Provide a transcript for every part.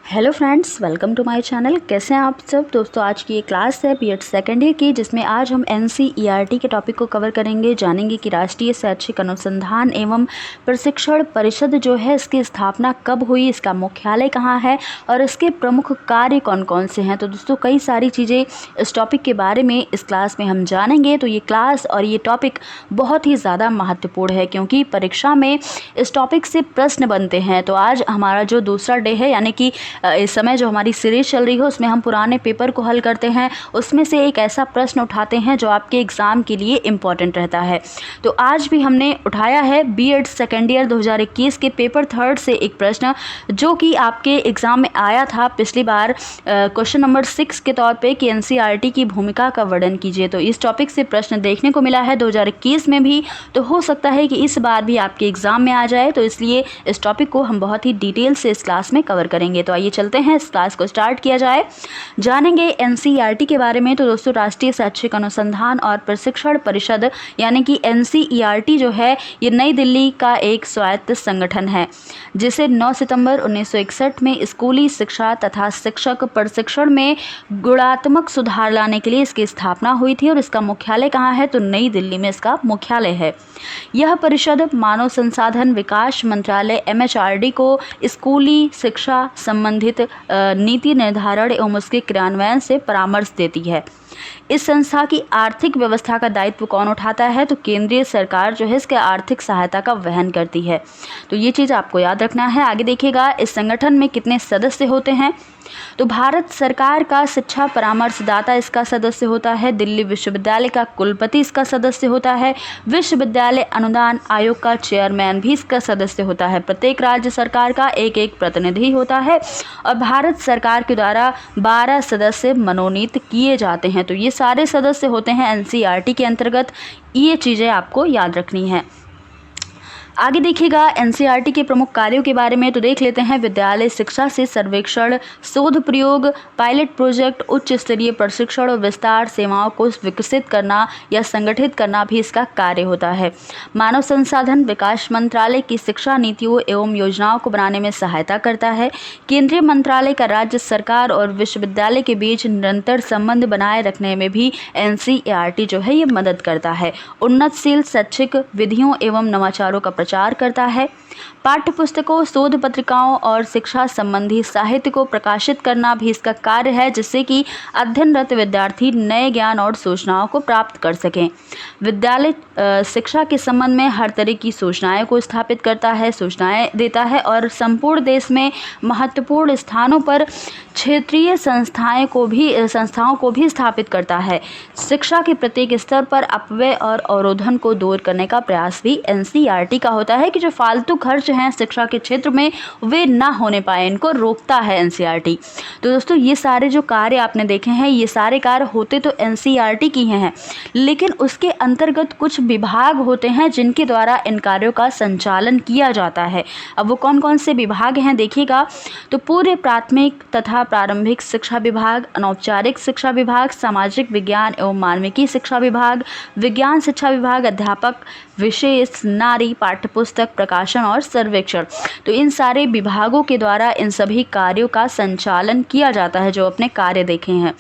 Hello friends, welcome to my channel. कैसे हैं आप सब दोस्तों। आज की ये क्लास है बीएड सेकेंड ईयर की, जिसमें आज हम एनसीईआरटी के टॉपिक को कवर करेंगे। जानेंगे कि राष्ट्रीय शैक्षिक अनुसंधान एवं प्रशिक्षण परिषद जो है, इसकी स्थापना कब हुई, इसका मुख्यालय कहाँ है और इसके प्रमुख कार्य कौन कौन से हैं। तो दोस्तों कई सारी चीज़ें इस टॉपिक के बारे में इस क्लास में हम जानेंगे। तो ये क्लास और ये टॉपिक बहुत ही ज़्यादा महत्वपूर्ण है, क्योंकि परीक्षा में इस टॉपिक से प्रश्न बनते हैं। तो आज हमारा जो दूसरा डे है, यानी कि इस समय जो हमारी सीरीज चल रही है उसमें हम पुराने पेपर को हल करते हैं। उसमें से एक ऐसा प्रश्न उठाते हैं जो आपके एग्ज़ाम के लिए इम्पॉर्टेंट रहता है। तो आज भी हमने उठाया है बीएड सेकेंड ईयर 2021 के पेपर थर्ड से एक प्रश्न, जो कि आपके एग्ज़ाम में आया था पिछली बार क्वेश्चन नंबर 6 के तौर पे कि एनसीईआरटी की भूमिका का वर्णन कीजिए। तो इस टॉपिक से प्रश्न देखने को मिला है 2021 में भी, तो हो सकता है कि इस बार भी आपके एग्ज़ाम में आ जाए। तो इसलिए इस टॉपिक को हम बहुत ही डिटेल से इस क्लास में कवर करेंगे। तो आइए चलते हैं, इस क्लास को स्टार्ट किया जाए। जानेंगे एनसीईआरटी के बारे में। तो दोस्तों राष्ट्रीय शैक्षिक अनुसंधान और प्रशिक्षण परिषद यानी कि एनसीईआरटी जो है, ये नई दिल्ली का एक स्वायत्त संगठन है, जिसे 9 सितंबर 1961 में स्कूली शिक्षा तथा शिक्षक प्रशिक्षण में गुणात्मक सुधार लाने के लिए इसकी स्थापना हुई थी। और इसका मुख्यालय कहाँ है, तो नई दिल्ली में इसका मुख्यालय है। यह परिषद मानव संसाधन विकास मंत्रालय एमएचआरडी को स्कूली शिक्षा संबंधित नीति निर्धारण एवं उसके क्रियान्वयन से परामर्श देती है। इस संस्था की आर्थिक व्यवस्था का दायित्व कौन उठाता है, तो केंद्रीय सरकार जो है इसके आर्थिक सहायता का वहन करती है। तो ये चीज़ आपको याद रखना है। आगे देखिएगा, इस संगठन में कितने सदस्य होते हैं। तो भारत सरकार का शिक्षा परामर्शदाता इसका सदस्य होता है। दिल्ली विश्वविद्यालय का कुलपति इसका सदस्य होता है। विश्वविद्यालय अनुदान आयोग का चेयरमैन भी इसका सदस्य होता है। प्रत्येक राज्य सरकार का एक एक प्रतिनिधि होता है और भारत सरकार के द्वारा 12 सदस्य मनोनीत किए जाते हैं। तो ये सारे सदस्य होते हैं एनसीईआरटी के अंतर्गत। ये चीज़ें आपको याद रखनी है। आगे देखिएगा एनसीईआरटी के प्रमुख कार्यों के बारे में। तो देख लेते हैं, विद्यालय शिक्षा से सर्वेक्षण, शोध प्रयोग, पायलट प्रोजेक्ट, उच्च स्तरीय प्रशिक्षण और विस्तार सेवाओं को विकसित करना या संगठित करना भी इसका कार्य होता है। मानव संसाधन विकास मंत्रालय की शिक्षा नीतियों एवं योजनाओं को बनाने में सहायता करता है। केंद्रीय मंत्रालय का राज्य सरकार और विश्वविद्यालय के बीच निरंतर संबंध बनाए रखने में भी एनसीईआरटी जो है ये मदद करता है। उन्नतशील शैक्षिक विधियों एवं नवाचारों का प्रचार करता है। पाठ्य पुस्तकों, शोध पत्रिकाओं और शिक्षा संबंधी साहित्य को प्रकाशित करना भी इसका कार्य है, जिससे कि अध्ययनरत विद्यार्थी नए ज्ञान और सूचनाओं को प्राप्त कर सकें। विद्यालय शिक्षा के संबंध में हर तरह की सूचनाएं को स्थापित करता है, सूचनाएं देता है और संपूर्ण देश में महत्वपूर्ण स्थानों पर क्षेत्रीय संस्थाओं को भी स्थापित करता है। शिक्षा के प्रत्येक स्तर पर अपव्यय और अवरोधन को दूर करने का प्रयास भी एनसीईआरटी का होता है, कि जो फालतू खर्च हैं शिक्षा के क्षेत्र में वे ना होने पाए, इनको रोकता है एनसीईआरटी। तो दोस्तों ये सारे जो कार्य आपने देखे हैं, ये सारे कार्य होते तो एनसीईआरटी की हैं, लेकिन उसके अंतर्गत कुछ विभाग होते हैं जिनके द्वारा इन कार्यों का संचालन किया जाता है। अब वो कौन कौन से विभाग हैं देखिएगा। तो पूर्व प्राथमिक तथा प्रारंभिक शिक्षा विभाग, अनौपचारिक शिक्षा विभाग, सामाजिक विज्ञान एवं मानविकी शिक्षा विभाग, विज्ञान शिक्षा विभाग, अध्यापक विशेष, नारी, पाठ्यपुस्तक प्रकाशन और सर्वेक्षण। तो इन सारे विभागों के द्वारा इन सभी कार्यों का संचालन किया जाता है, जो अपने कार्य देखे हैं।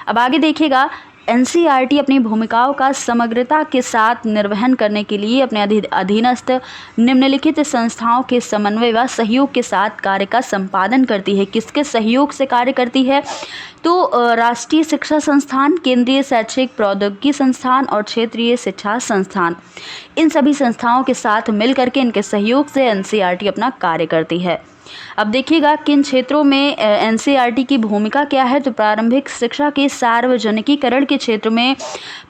अब आगे देखिएगा, एनसीईआरटी अपनी भूमिकाओं का समग्रता के साथ निर्वहन करने के लिए अपने अधीनस्थ निम्नलिखित संस्थाओं के समन्वय व सहयोग के साथ कार्य का संपादन करती है। किसके सहयोग से कार्य करती है, तो राष्ट्रीय शिक्षा संस्थान, केंद्रीय शैक्षिक प्रौद्योगिकी संस्थान और क्षेत्रीय शिक्षा संस्थान, इन सभी संस्थाओं के साथ मिलकर के इनके सहयोग से एनसीईआरटी अपना कार्य करती है। अब देखिएगा किन क्षेत्रों में एनसीईआरटी की भूमिका क्या है। तो प्रारंभिक शिक्षा के सार्वजनिकीकरण के क्षेत्र में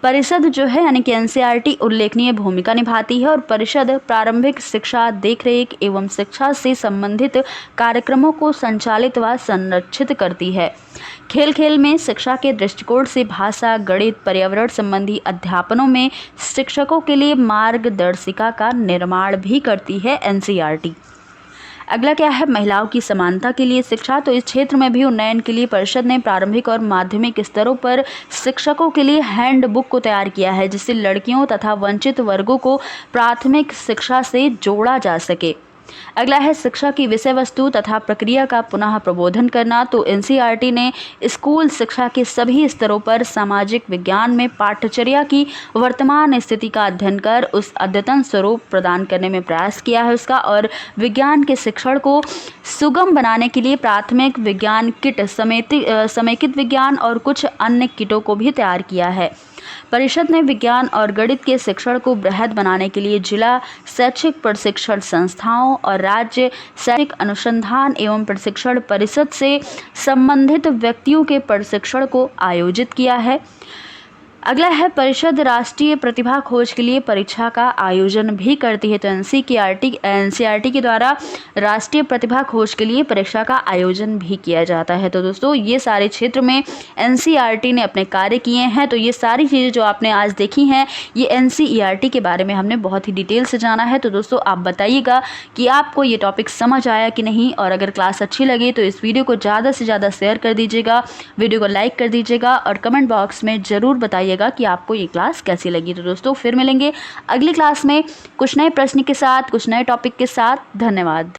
परिषद जो है, यानी कि एनसीईआरटी उल्लेखनीय भूमिका निभाती है। और परिषद प्रारंभिक शिक्षा देखरेख एवं शिक्षा से संबंधित कार्यक्रमों को संचालित व संरक्षित करती है। खेल खेल में शिक्षा के दृष्टिकोण से भाषा, गणित, पर्यावरण संबंधी अध्यापनों में शिक्षकों के लिए मार्गदर्शिका का निर्माण भी करती है एनसीईआरटी। अगला क्या है, महिलाओं की समानता के लिए शिक्षा। तो इस क्षेत्र में भी उन्नयन के लिए परिषद ने प्रारंभिक और माध्यमिक स्तरों पर शिक्षकों के लिए हैंडबुक को तैयार किया है, जिससे लड़कियों तथा वंचित वर्गों को प्राथमिक शिक्षा से जोड़ा जा सके। अगला है शिक्षा की विषय वस्तु तथा प्रक्रिया का पुनः प्रबोधन करना। तो एनसीईआरटी ने स्कूल शिक्षा के सभी स्तरों पर सामाजिक विज्ञान में पाठ्यचर्या की वर्तमान स्थिति का अध्ययन कर उस अद्यतन स्वरूप प्रदान करने में प्रयास किया है उसका, और विज्ञान के शिक्षण को सुगम बनाने के लिए प्राथमिक विज्ञान किट, समेकित विज्ञान और कुछ अन्य किटों को भी तैयार किया है। परिषद ने विज्ञान और गणित के शिक्षण को बृहद बनाने के लिए जिला शैक्षिक प्रशिक्षण संस्थाओं और राज्य शैक्षिक अनुसंधान एवं प्रशिक्षण परिषद से संबंधित व्यक्तियों के प्रशिक्षण को आयोजित किया है। अगला है परिषद राष्ट्रीय प्रतिभा खोज के लिए परीक्षा का आयोजन भी करती है। तो एनसीईआरटी के द्वारा राष्ट्रीय प्रतिभा खोज के लिए परीक्षा का आयोजन भी किया जाता है। तो दोस्तों ये सारे क्षेत्र में एनसीईआरटी ने अपने कार्य किए हैं। तो ये सारी चीज़ें जो आपने आज देखी हैं ये एनसीईआरटी के बारे में हमने बहुत ही डिटेल से जाना है। तो दोस्तों आप बताइएगा कि आपको ये टॉपिक समझ आया कि नहीं, और अगर क्लास अच्छी लगी तो इस वीडियो को ज़्यादा से ज़्यादा शेयर कर दीजिएगा, वीडियो को लाइक कर दीजिएगा और कमेंट बॉक्स में ज़रूर बताइएगा कि आपको ये क्लास कैसी लगी। तो दोस्तों फिर मिलेंगे अगली क्लास में कुछ नए प्रश्न के साथ, कुछ नए टॉपिक के साथ। धन्यवाद।